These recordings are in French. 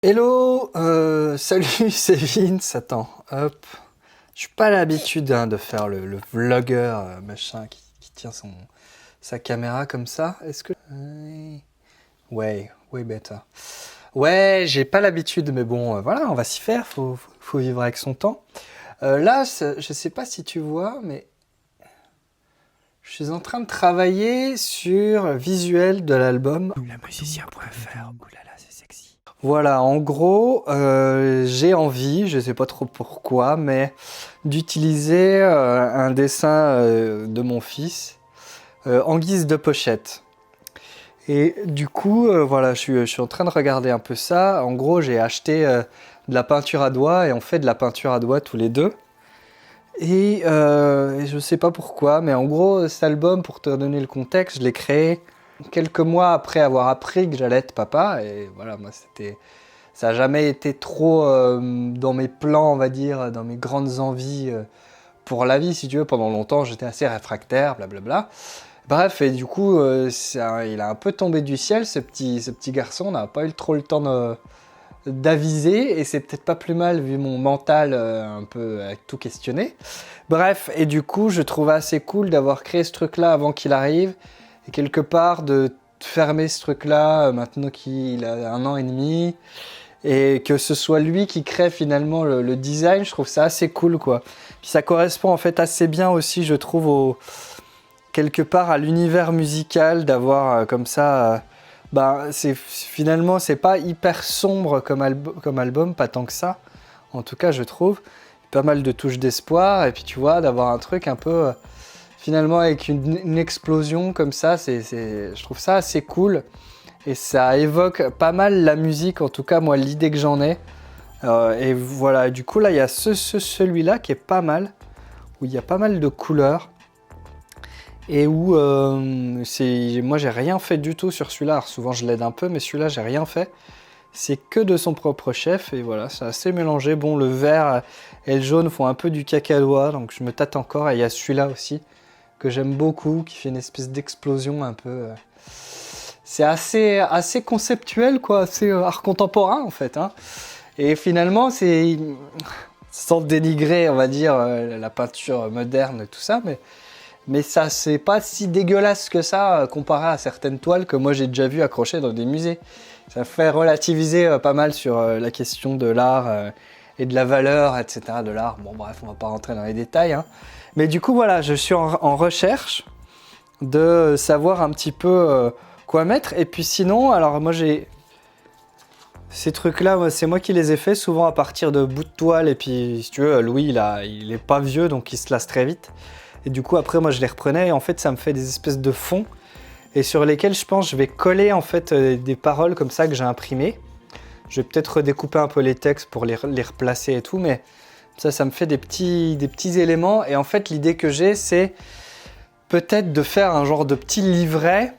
Hello, salut, c'est Vince. Attends, hop. Je suis pas à l'habitude de faire le vlogueur machin qui tient sa caméra comme ça. Est-ce que... way better. Ouais, j'ai pas l'habitude, mais bon, voilà, on va s'y faire. Faut vivre avec son temps. Là, je sais pas si tu vois, mais je suis en train de travailler sur le visuel de l'album. Lamusicien.fr, oulala, c'est sexy. Voilà, en gros, j'ai envie, je sais pas trop pourquoi, mais d'utiliser un dessin de mon fils en guise de pochette. Et du coup, voilà, je suis en train de regarder un peu ça. En gros, j'ai acheté de la peinture à doigts et on fait de la peinture à doigts tous les deux. Et je sais pas pourquoi, mais en gros, cet album, pour te donner le contexte, je l'ai créé quelques mois après avoir appris que j'allais être papa. Et voilà, moi, ça n'a jamais été trop dans mes plans, on va dire, dans mes grandes envies pour la vie, si tu veux. Pendant longtemps, j'étais assez réfractaire, blablabla. Bref, et du coup, il a un peu tombé du ciel, ce petit garçon. On n'a pas eu trop le temps d'aviser, et c'est peut-être pas plus mal vu mon mental un peu tout questionné. Bref, et du coup, je trouvais assez cool d'avoir créé ce truc-là avant qu'il arrive, et quelque part de fermer ce truc-là maintenant qu'il a 1 an et demi, et que ce soit lui qui crée finalement le design. Je trouve ça assez cool, quoi. Puis ça correspond en fait assez bien aussi, je trouve, quelque part à l'univers musical d'avoir comme ça... finalement, c'est pas hyper sombre comme album, pas tant que ça, en tout cas je trouve. Pas mal de touches d'espoir, et puis tu vois, d'avoir un truc un peu, finalement avec une explosion comme ça, je trouve ça assez cool. Et ça évoque pas mal la musique, en tout cas moi l'idée que j'en ai. Et voilà, du coup là il y a celui-là qui est pas mal, où il y a pas mal de couleurs. Et où moi j'ai rien fait du tout sur celui-là. Alors souvent je l'aide un peu, mais celui-là j'ai rien fait. C'est que de son propre chef, et voilà, c'est assez mélangé. Bon, le vert et le jaune font un peu du cacadois, donc je me tâte encore. Et il y a celui-là aussi, que j'aime beaucoup, qui fait une espèce d'explosion un peu... C'est assez conceptuel, quoi, assez art contemporain en fait, hein. Et finalement, sans dénigrer, on va dire, la peinture moderne, tout ça, mais ça, c'est pas si dégueulasse que ça comparé à certaines toiles que moi j'ai déjà vues accrochées dans des musées. Ça fait relativiser pas mal sur la question de l'art et de la valeur, etc. de l'art. Bon, bref, on va pas rentrer dans les détails, hein. Mais du coup, voilà, je suis en recherche de savoir un petit peu quoi mettre. Et puis sinon, alors moi j'ai ces trucs-là, c'est moi qui les ai faits, souvent à partir de bouts de toile. Et puis, si tu veux, Louis, il est pas vieux, donc il se lasse très vite. Et du coup, après, moi, je les reprenais. Et en fait, ça me fait des espèces de fonds. Et sur lesquels, je pense, je vais coller en fait des paroles comme ça que j'ai imprimées. Je vais peut-être redécouper un peu les textes pour les replacer et tout. Mais ça me fait des petits éléments. Et en fait, l'idée que j'ai, c'est peut-être de faire un genre de petit livret,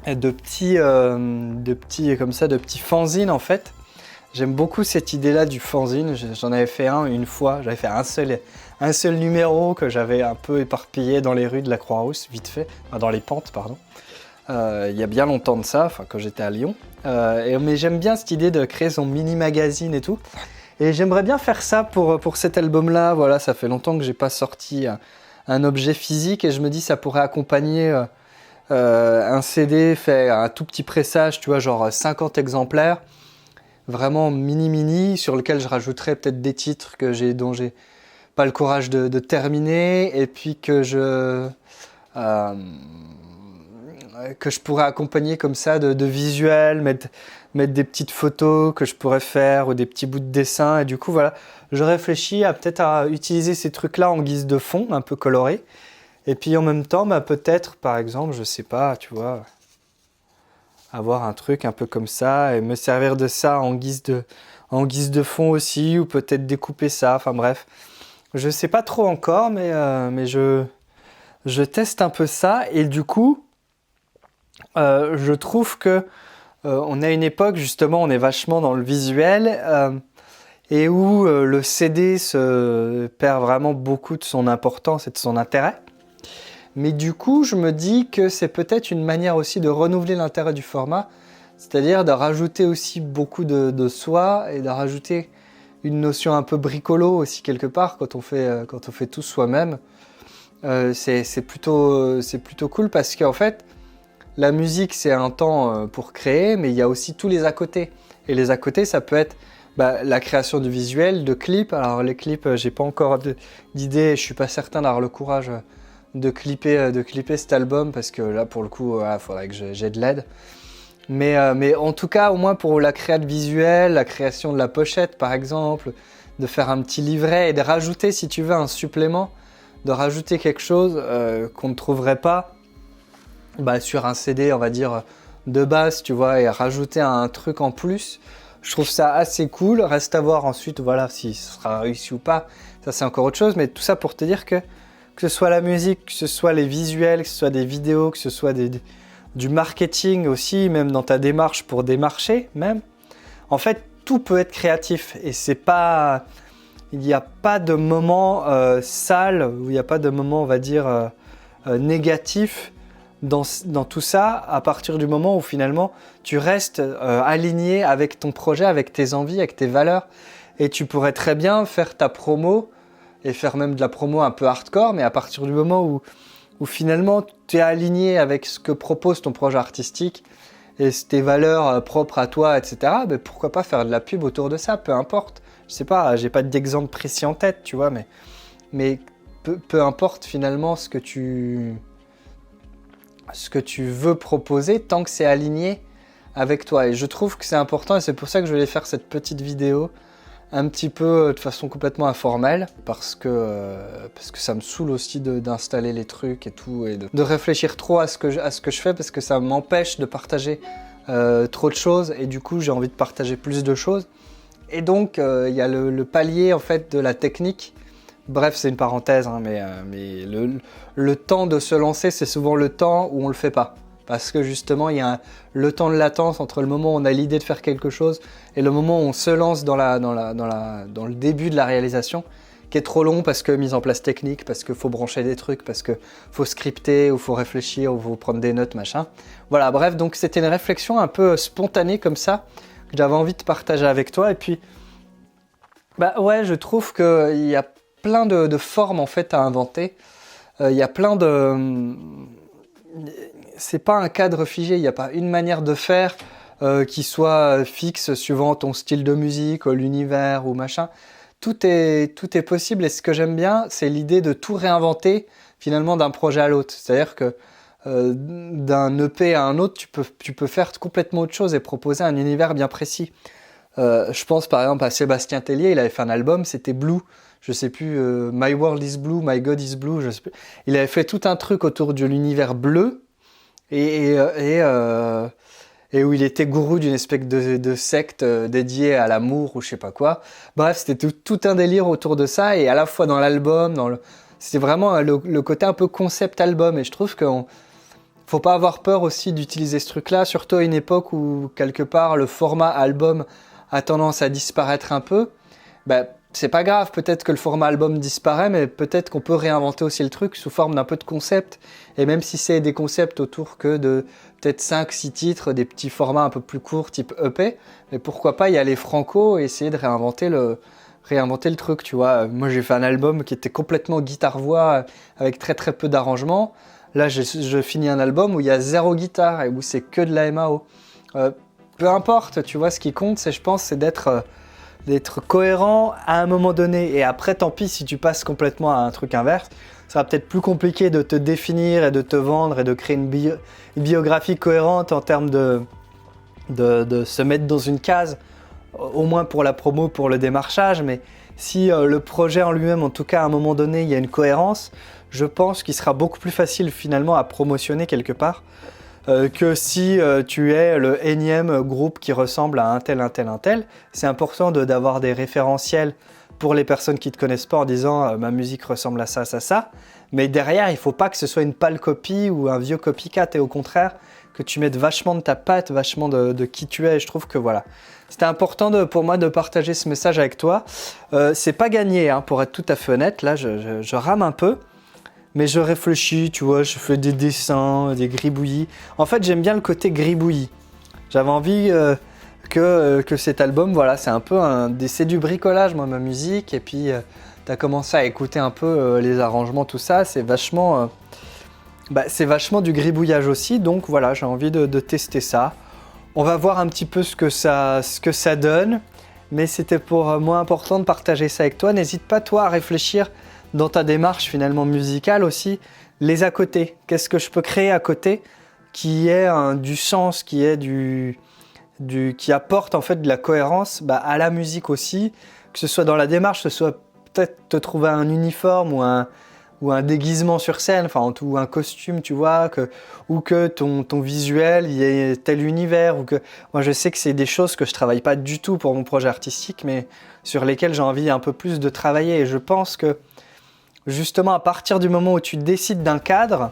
de petits fanzines en fait. J'aime beaucoup cette idée-là du fanzine. J'en avais fait une fois. J'avais fait un seul numéro que j'avais un peu éparpillé dans les rues de la Croix-Rousse, vite fait. Enfin, dans les pentes, pardon. Il y a bien longtemps de ça, quand j'étais à Lyon. Mais j'aime bien cette idée de créer son mini-magazine et tout. Et j'aimerais bien faire ça pour cet album-là. Voilà, ça fait longtemps que j'ai pas sorti un objet physique, et je me dis ça pourrait accompagner un CD fait un tout petit pressage, tu vois, genre 50 exemplaires, vraiment mini, sur lequel je rajouterais peut-être des titres dont j'ai pas le courage de terminer, et puis que je pourrais accompagner comme ça de visuels, mettre des petites photos que je pourrais faire, ou des petits bouts de dessin. Et du coup, voilà, je réfléchis peut-être à utiliser ces trucs-là en guise de fond, un peu coloré. Et puis en même temps, peut-être, par exemple, je sais pas, tu vois, avoir un truc un peu comme ça et me servir de ça en guise de fond aussi, ou peut-être découper ça. Enfin bref, je sais pas trop encore, mais je teste un peu ça. Et du coup, je trouve que on a une époque, justement, on est vachement dans le visuel, et où le CD se perd vraiment beaucoup de son importance et de son intérêt. Mais du coup, je me dis que c'est peut-être une manière aussi de renouveler l'intérêt du format, C'est-à-dire de rajouter aussi beaucoup de soi et de rajouter une notion un peu bricolo aussi quelque part quand on fait tout soi-même. C'est plutôt cool parce qu'en fait, la musique, c'est un temps pour créer, mais il y a aussi tous les à côté. Et les à côté, ça peut être la création du visuel, de clips. Alors les clips, j'ai pas encore d'idée, je suis pas certain d'avoir le courage de clipper cet album parce que là, pour le coup, il faudrait que j'ai de l'aide. Mais en tout cas, au moins pour la création visuelle, la création de la pochette par exemple, de faire un petit livret et de rajouter, si tu veux, un supplément, de rajouter quelque chose qu'on ne trouverait pas sur un CD, on va dire, de base, tu vois, et rajouter un truc en plus. Je trouve ça assez cool. Reste à voir ensuite, voilà, si ce sera réussi ou pas. Ça, c'est encore autre chose. Mais tout ça pour te dire que ce soit la musique, que ce soit les visuels, que ce soit des vidéos, que ce soit du marketing aussi, même dans ta démarche pour démarcher, même. En fait, tout peut être créatif. Et c'est pas... Il n'y a pas de moment sale, ou il n'y a pas de moment, on va dire, négatif dans tout ça, à partir du moment où finalement tu restes aligné avec ton projet, avec tes envies, avec tes valeurs. Et tu pourrais très bien faire ta promo, et faire même de la promo un peu hardcore, mais à partir du moment où finalement tu es aligné avec ce que propose ton projet artistique, et tes valeurs propres à toi, etc., pourquoi pas faire de la pub autour de ça, peu importe. Je sais pas, j'ai pas d'exemple précis en tête, tu vois, mais peu importe finalement ce que tu veux proposer tant que c'est aligné avec toi. Et je trouve que c'est important et c'est pour ça que je voulais faire cette petite vidéo un petit peu de façon complètement informelle parce que ça me saoule aussi d'installer les trucs et tout et de réfléchir trop à ce que je fais parce que ça m'empêche de partager trop de choses et du coup j'ai envie de partager plus de choses. Et donc il y a le palier en fait de la technique. Bref, c'est une parenthèse, hein, mais le temps de se lancer, c'est souvent le temps où on le fait pas. Parce que justement, il y a le temps de latence entre le moment où on a l'idée de faire quelque chose et le moment où on se lance dans le début de la réalisation, qui est trop long parce que mise en place technique, parce qu'il faut brancher des trucs, parce qu'il faut scripter, ou faut réfléchir, ou faut prendre des notes, machin. Voilà, bref, donc c'était une réflexion un peu spontanée comme ça, que j'avais envie de partager avec toi. Et puis, ouais, je trouve qu'il y a plein de formes en fait à inventer. Il y a plein de... C'est pas un cadre figé, il n'y a pas une manière de faire qui soit fixe suivant ton style de musique, l'univers ou machin. Tout est possible et ce que j'aime bien, c'est l'idée de tout réinventer finalement d'un projet à l'autre. C'est-à-dire que d'un EP à un autre, tu peux faire complètement autre chose et proposer un univers bien précis. Je pense par exemple à Sébastien Tellier, il avait fait un album, c'était Blue. Je sais plus, My World is Blue, My God is Blue, je sais plus. Il avait fait tout un truc autour de l'univers bleu et où il était gourou d'une espèce de secte dédiée à l'amour ou je sais pas quoi. Bref, c'était tout un délire autour de ça et à la fois dans l'album, c'était vraiment le côté un peu concept album et je trouve qu'on faut pas avoir peur aussi d'utiliser ce truc-là, surtout à une époque où quelque part le format album a tendance à disparaître un peu. C'est pas grave, peut-être que le format album disparaît, mais peut-être qu'on peut réinventer aussi le truc sous forme d'un peu de concept. Et même si c'est des concepts autour que de peut-être 5-6 titres, des petits formats un peu plus courts, type EP, mais pourquoi pas y aller franco et essayer de réinventer le truc, tu vois. Moi, j'ai fait un album qui était complètement guitare-voix, avec très très peu d'arrangements. Là, je finis un album où il y a 0 guitare et où c'est que de la MAO. Peu importe, tu vois, ce qui compte, je pense, c'est d'être cohérent à un moment donné. Et après, tant pis si tu passes complètement à un truc inverse. Ça va peut-être plus compliqué de te définir et de te vendre et de créer une biographie cohérente en termes de se mettre dans une case, au moins pour la promo, pour le démarchage. Mais si le projet en lui-même, en tout cas à un moment donné, il y a une cohérence, je pense qu'il sera beaucoup plus facile finalement à promotionner quelque part. Que si tu es le énième groupe qui ressemble à un tel. C'est important d'avoir des référentiels pour les personnes qui ne te connaissent pas en disant ma musique ressemble à ça. Mais derrière, il ne faut pas que ce soit une pâle copie ou un vieux copycat et au contraire, que tu mettes vachement de ta patte, vachement de qui tu es. Et je trouve que voilà, c'était important pour moi de partager ce message avec toi. C'est pas gagné, hein, pour être tout à fait honnête. Là, je rame un peu. Mais je réfléchis, tu vois, je fais des dessins, des gribouillis. En fait, j'aime bien le côté gribouillis. J'avais envie que cet album, voilà, c'est un peu c'est du bricolage, moi, ma musique. Et puis, tu as commencé à écouter un peu les arrangements, tout ça. C'est vachement du gribouillage aussi. Donc voilà, j'ai envie de tester ça. On va voir un petit peu ce que ça donne. Mais c'était pour moi important de partager ça avec toi. N'hésite pas, toi, à réfléchir dans ta démarche finalement musicale aussi. Les à côté. Qu'est-ce que je peux créer à côté qui ait du sens, qui apporte en fait de la cohérence à la musique aussi. Que ce soit dans la démarche, que ce soit peut-être te trouver un uniforme ou un déguisement sur scène, ou un costume, tu vois, ou que ton visuel il y ait tel univers, ou que moi je sais que c'est des choses que je travaille pas du tout pour mon projet artistique, mais sur lesquelles j'ai envie un peu plus de travailler. Et je pense que justement à partir du moment où tu décides d'un cadre,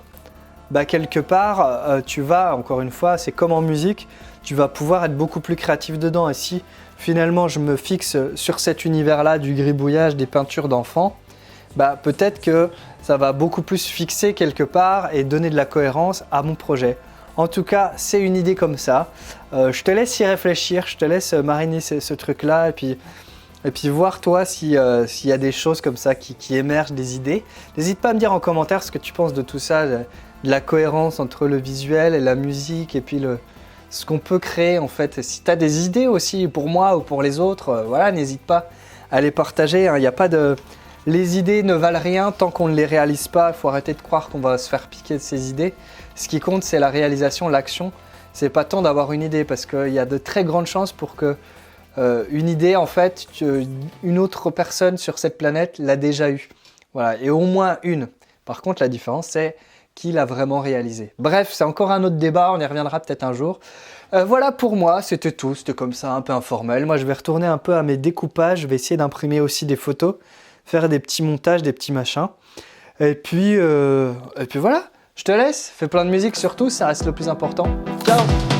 quelque part tu vas, encore une fois, c'est comme en musique, tu vas pouvoir être beaucoup plus créatif dedans. Et si finalement je me fixe sur cet univers-là du gribouillage, des peintures d'enfants, peut-être que ça va beaucoup plus fixer quelque part et donner de la cohérence à mon projet. En tout cas, c'est une idée comme ça. Je te laisse y réfléchir, je te laisse mariner ce truc-là et puis voir toi s'il y a des choses comme ça qui émergent, des idées. N'hésite pas à me dire en commentaire ce que tu penses de tout ça, de la cohérence entre le visuel et la musique et puis ce qu'on peut créer en fait. Si tu as des idées aussi pour moi ou pour les autres, voilà, n'hésite pas à les partager. Il n'y a pas de... Les idées ne valent rien tant qu'on ne les réalise pas. Il faut arrêter de croire qu'on va se faire piquer de ces idées. Ce qui compte, c'est la réalisation, l'action. C'est pas tant d'avoir une idée parce qu'il y a de très grandes chances pour que une idée, en fait, une autre personne sur cette planète l'a déjà eue. Voilà, et au moins une. Par contre, la différence, c'est qui l'a vraiment réalisé. Bref, c'est encore un autre débat, on y reviendra peut-être un jour. Voilà pour moi, c'était tout, c'était comme ça, un peu informel. Moi, je vais retourner un peu à mes découpages, je vais essayer d'imprimer aussi des photos, faire des petits montages, des petits machins. Et puis voilà, je te laisse, fais plein de musique surtout, ça reste le plus important. Ciao!